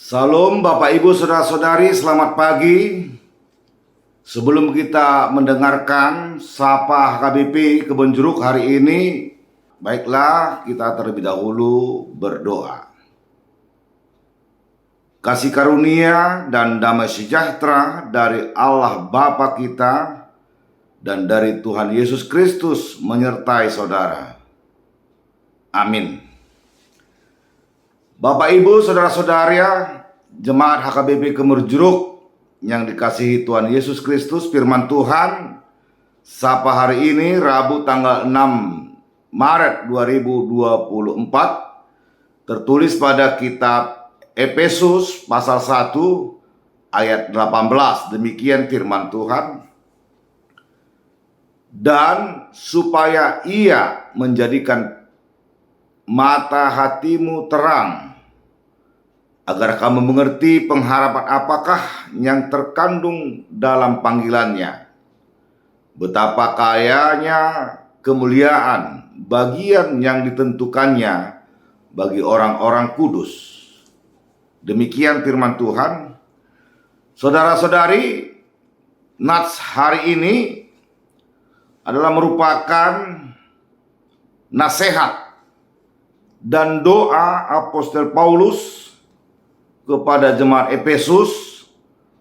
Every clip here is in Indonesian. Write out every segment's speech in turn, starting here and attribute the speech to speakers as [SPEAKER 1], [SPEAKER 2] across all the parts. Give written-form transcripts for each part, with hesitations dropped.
[SPEAKER 1] Salam Bapak Ibu Saudara-saudari, selamat pagi. Sebelum kita mendengarkan Sapa HKBP Kebon Jeruk hari ini, baiklah kita terlebih dahulu berdoa. Kasih karunia dan damai sejahtera dari Allah Bapa kita dan dari Tuhan Yesus Kristus menyertai saudara. Amin. Bapak Ibu Saudara-saudari, jemaat HKBP Kebon Jeruk yang dikasihi Tuhan Yesus Kristus, firman Tuhan Sapa hari ini Rabu tanggal 6 Maret 2024 tertulis pada kitab Efesus pasal 1 ayat 18. Demikian firman Tuhan. Dan supaya Ia menjadikan mata hatimu terang, agar kamu mengerti pengharapan apakah yang terkandung dalam panggilannya, betapa kayanya kemuliaan bagian yang ditentukannya bagi orang-orang kudus. Demikian firman Tuhan. Saudara-saudari, nats hari ini adalah merupakan nasihat dan doa Apostel Paulus kepada jemaat Efesus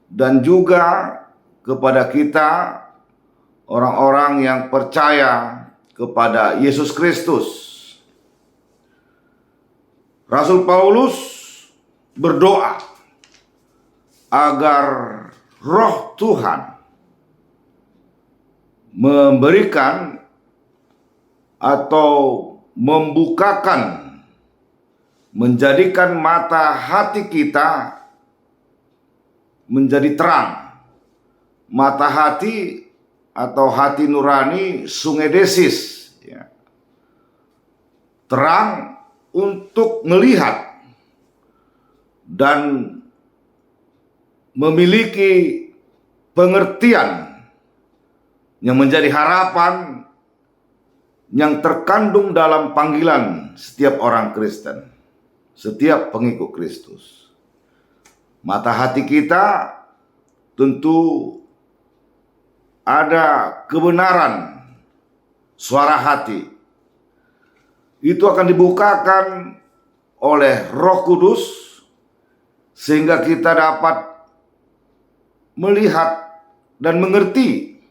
[SPEAKER 1] dan juga kepada kita orang-orang yang percaya kepada Yesus Kristus. Rasul Paulus berdoa agar Roh Tuhan memberikan atau membukakan, menjadikan mata hati kita menjadi terang. Mata hati atau hati nurani sungedesis, ya. Terang untuk melihat dan memiliki pengertian yang menjadi harapan yang terkandung dalam panggilan setiap orang Kristen, setiap pengikut Kristus. Mata hati kita tentu ada kebenaran, suara hati. Itu akan dibukakan oleh Roh Kudus sehingga kita dapat melihat dan mengerti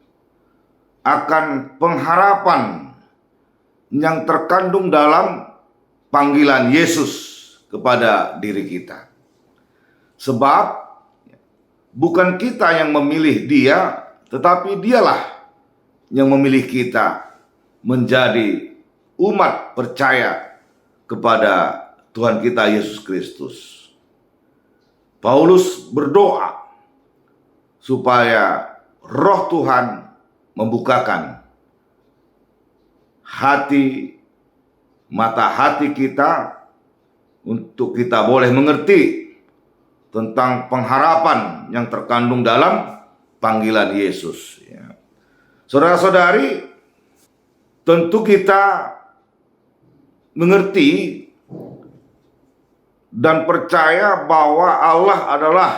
[SPEAKER 1] akan pengharapan yang terkandung dalam panggilan Yesus kepada diri kita. Sebab bukan kita yang memilih Dia, tetapi Dialah yang memilih kita menjadi umat percaya kepada Tuhan kita Yesus Kristus. Paulus berdoa supaya Roh Tuhan membukakan hati, mata hati kita untuk kita boleh mengerti tentang pengharapan yang terkandung dalam panggilan Yesus, ya. Saudara-saudari, tentu kita mengerti dan percaya bahwa Allah adalah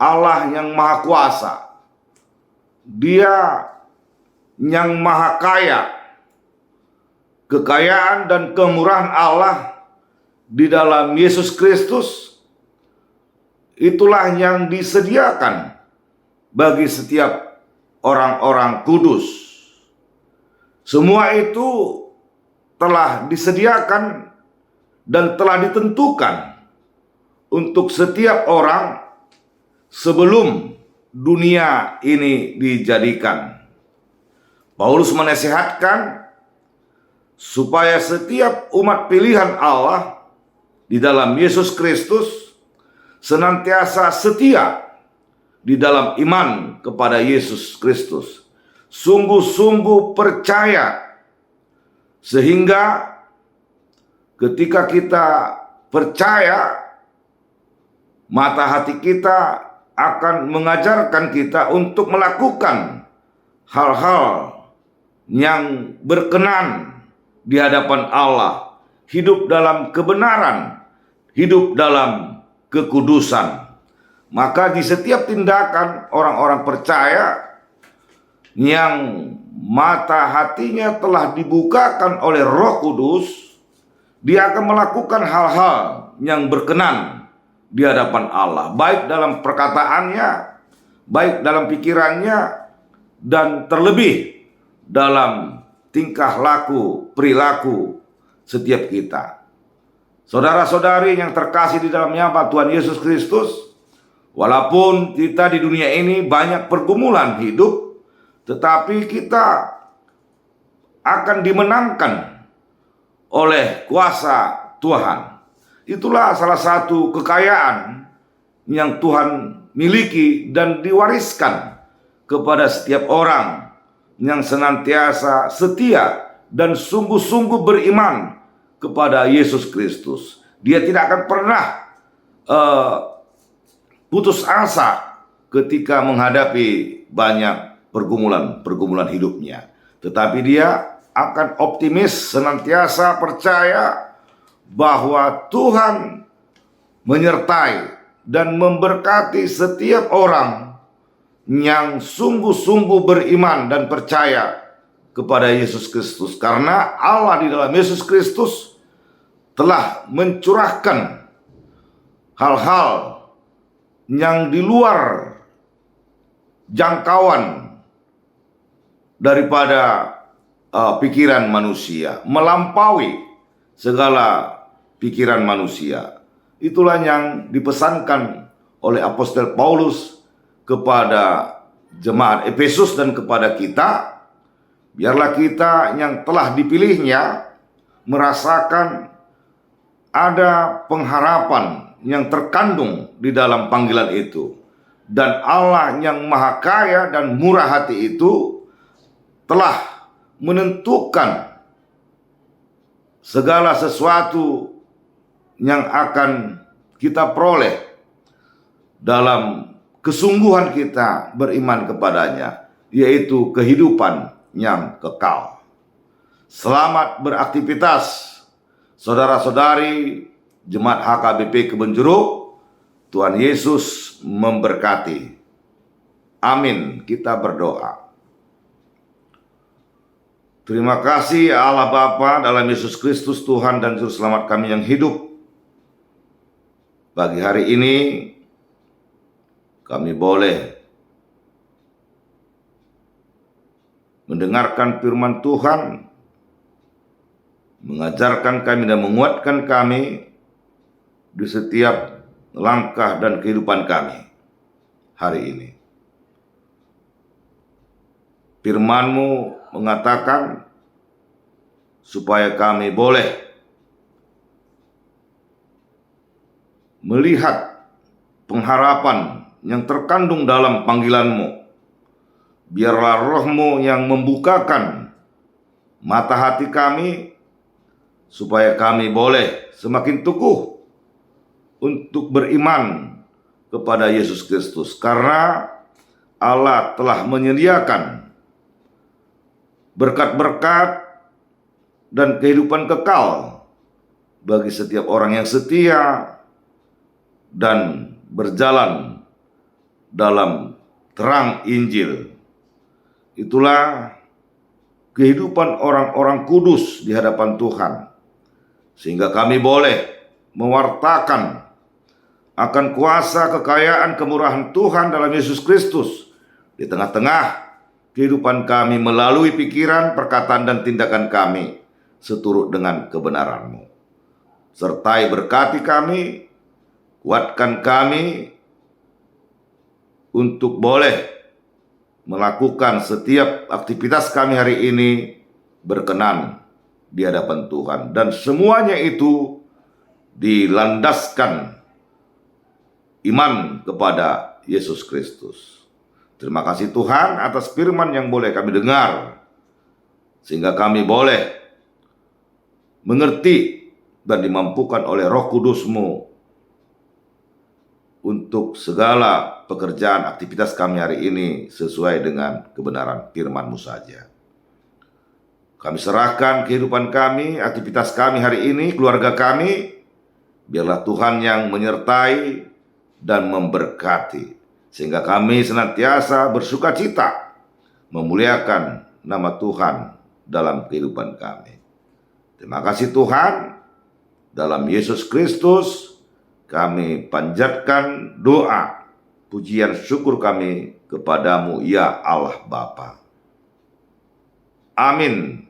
[SPEAKER 1] Allah yang Maha Kuasa. Dia yang Maha Kaya. Kekayaan dan kemurahan Allah di dalam Yesus Kristus itulah yang disediakan bagi setiap orang-orang kudus. Semua itu telah disediakan dan telah ditentukan untuk setiap orang sebelum dunia ini dijadikan. Paulus menasihatkan supaya setiap umat pilihan Allah di dalam Yesus Kristus senantiasa setia di dalam iman kepada Yesus Kristus, sungguh-sungguh percaya, sehingga ketika kita percaya, mata hati kita akan mengajarkan kita untuk melakukan hal-hal yang berkenan di hadapan Allah, hidup dalam kebenaran, hidup dalam kekudusan. Maka di setiap tindakan orang-orang percaya yang mata hatinya telah dibukakan oleh Roh Kudus, dia akan melakukan hal-hal yang berkenan di hadapan Allah, baik dalam perkataannya, baik dalam pikirannya, dan terlebih dalam tingkah laku, perilaku setiap kita. Saudara-saudari yang terkasih di dalam nama Tuhan Yesus Kristus, walaupun kita di dunia ini banyak pergumulan hidup, tetapi kita akan dimenangkan oleh kuasa Tuhan. Itulah salah satu kekayaan yang Tuhan miliki dan diwariskan kepada setiap orang yang senantiasa setia dan sungguh-sungguh beriman kepada Yesus Kristus. Dia tidak akan pernah putus asa ketika menghadapi banyak pergumulan hidupnya. Tetapi dia akan optimis, senantiasa percaya bahwa Tuhan menyertai dan memberkati setiap orang yang sungguh-sungguh beriman dan percaya kepada Yesus Kristus. Karena Allah di dalam Yesus Kristus telah mencurahkan hal-hal yang di luar jangkauan daripada pikiran manusia, melampaui segala pikiran manusia. Itulah yang dipesankan oleh Apostel Paulus kepada jemaat Efesus dan kepada kita. Biarlah kita yang telah dipilihnya merasakan ada pengharapan yang terkandung di dalam panggilan itu. Dan Allah yang maha kaya dan murah hati itu telah menentukan segala sesuatu yang akan kita peroleh dalam kesungguhan kita beriman kepadanya, yaitu kehidupan yang kekal. Selamat beraktivitas, saudara-saudari Jemaat HKBP Kebon Jeruk. Tuhan Yesus memberkati. Amin. Kita berdoa. Terima kasih Allah Bapa dalam Yesus Kristus, Tuhan dan Juru Selamat kami yang hidup. Pagi hari ini kami boleh mendengarkan firman Tuhan, mengajarkan kami dan menguatkan kami di setiap langkah dan kehidupan kami hari ini. Firman-Mu mengatakan supaya kami boleh melihat pengharapan yang terkandung dalam panggilan-Mu. Biarlah Roh-Mu yang membukakan mata hati kami supaya kami boleh semakin teguh untuk beriman kepada Yesus Kristus. Karena Allah telah menyediakan berkat-berkat dan kehidupan kekal bagi setiap orang yang setia dan berjalan dalam terang Injil. Itulah kehidupan orang-orang kudus di hadapan Tuhan, sehingga kami boleh mewartakan akan kuasa kekayaan kemurahan Tuhan dalam Yesus Kristus di tengah-tengah kehidupan kami melalui pikiran, perkataan, dan tindakan kami seturut dengan kebenaran-Mu. Sertai berkati kami, kuatkan kami untuk boleh melakukan setiap aktivitas kami hari ini berkenan di hadapan Tuhan. Dan semuanya itu dilandaskan iman kepada Yesus Kristus. Terima kasih Tuhan atas firman yang boleh kami dengar, sehingga kami boleh mengerti dan dimampukan oleh Roh Kudus-Mu untuk segala pekerjaan aktivitas kami hari ini sesuai dengan kebenaran firman-Mu saja. Kami serahkan kehidupan kami, aktivitas kami hari ini, keluarga kami, Biarlah Tuhan yang menyertai dan memberkati, sehingga kami senantiasa bersuka cita memuliakan nama Tuhan dalam kehidupan kami. Terima kasih Tuhan, dalam Yesus Kristus kami panjatkan doa, pujian syukur kami kepadamu ya Allah Bapa. Amin.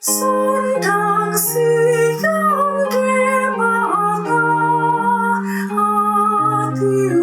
[SPEAKER 2] Sundang siang di mata hati